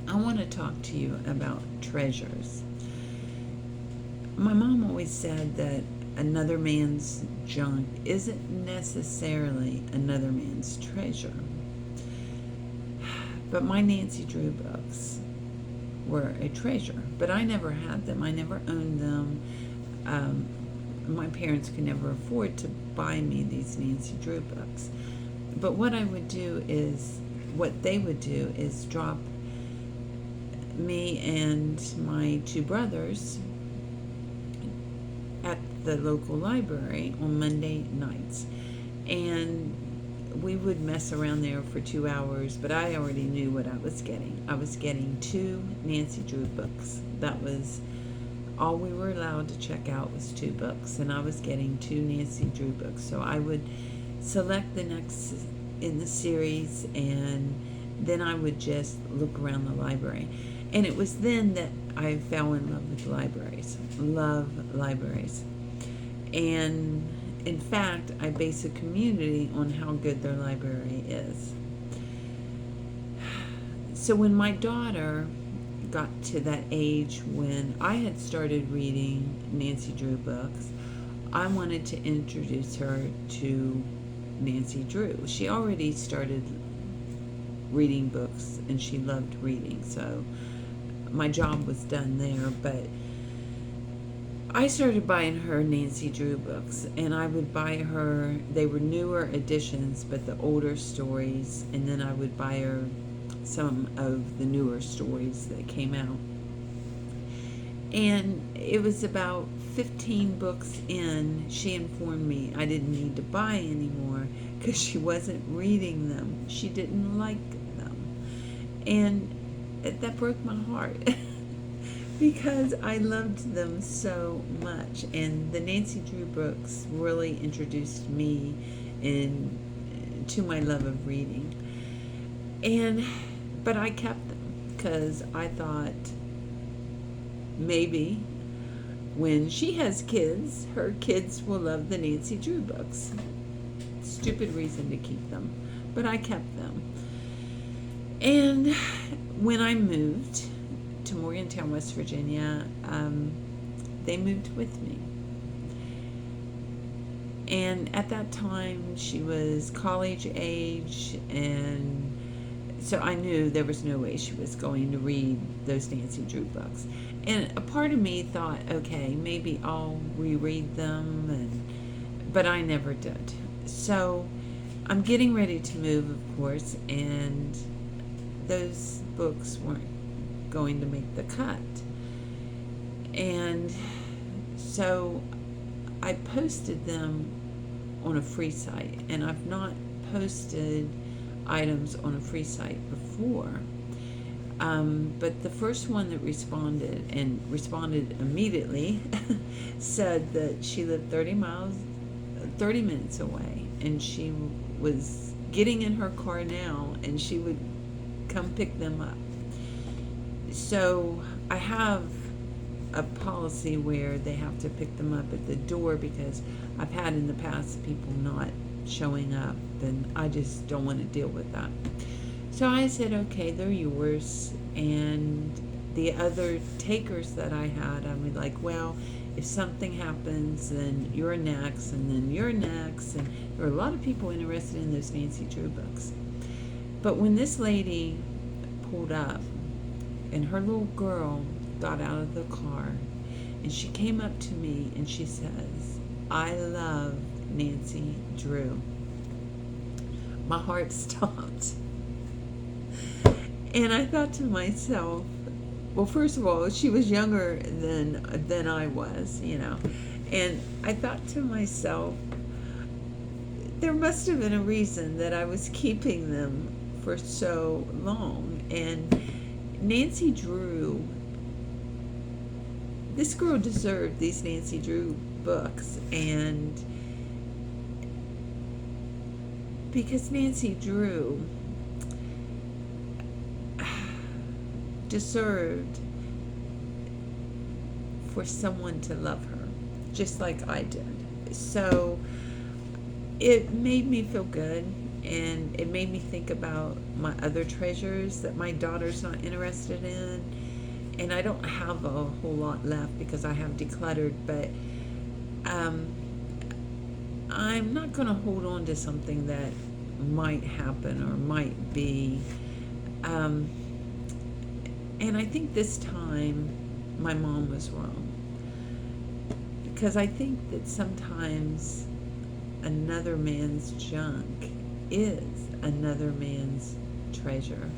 I want to talk to you about treasures. My mom always said that another man's junk isn't necessarily another man's treasure. But my Nancy Drew books were a treasure. But I never had them, I never owned them. Um, my parents could never afford to buy me these Nancy Drew books. But what they would do is drop me and my two brothers at the local library on Monday nights. And we would mess around there for 2 hours, but I already knew what I was getting. I was getting two Nancy Drew books. That was all we were allowed to check out, was two books, and I was getting two Nancy Drew books. So I would select the next in the series, and then I would just look around the library. And it was then that I fell in love with libraries. Love libraries. And in fact, I base a community on how good their library is. So when my daughter got to that age when I had started reading Nancy Drew books, I wanted to introduce her to Nancy Drew. She already started reading books and she loved reading, so my job was done there. But I started buying her Nancy Drew books, and I would buy her, they were newer editions, but the older stories, and then I would buy her some of the newer stories that came out. And it was about 15 books in, she informed me I didn't need to buy anymore because she wasn't reading them. She didn't like them. And that broke my heart because I loved them so much. And the Nancy Drew books really introduced me to my love of reading. But I kept them because I thought maybe when she has kids, her kids will love the Nancy Drew books. Stupid reason to keep them, but I kept them. And when I moved to Morgantown, West Virginia, they moved with me. And at that time, she was college age, and so I knew there was no way she was going to read those Nancy Drew books. And a part of me thought, okay, maybe I'll reread them, but I never did. So I'm getting ready to move, of course, and those books weren't going to make the cut. And so I posted them on a free site, and I've not posted items on a free site before. But the first one that responded immediately said that she lived 30 minutes away, and she was getting in her car now, and she would come pick them up. So I have a policy where they have to pick them up at the door, because I've had in the past people not showing up, and I just don't want to deal with that. So I said, okay, they're yours. And the other takers that I had, I was like, well, if something happens, then you're next, and then you're next. And there were a lot of people interested in those Nancy Drew books. But when this lady pulled up, and her little girl got out of the car, and she came up to me and she says, I love Nancy Drew. My heart stopped. And I thought to myself, well, first of all, she was younger than I was, And I thought to myself, there must have been a reason that I was keeping them for so long. And Nancy Drew, this girl deserved these Nancy Drew books, and because Nancy Drew deserved for someone to love her just like I did. So it made me feel good. And it made me think about my other treasures that my daughter's not interested in. And I don't have a whole lot left because I have decluttered, but um, I'm not going to hold on to something that might happen or might be. Um, and I think this time my mom was wrong, because I think that sometimes another man's junk is another man's treasure.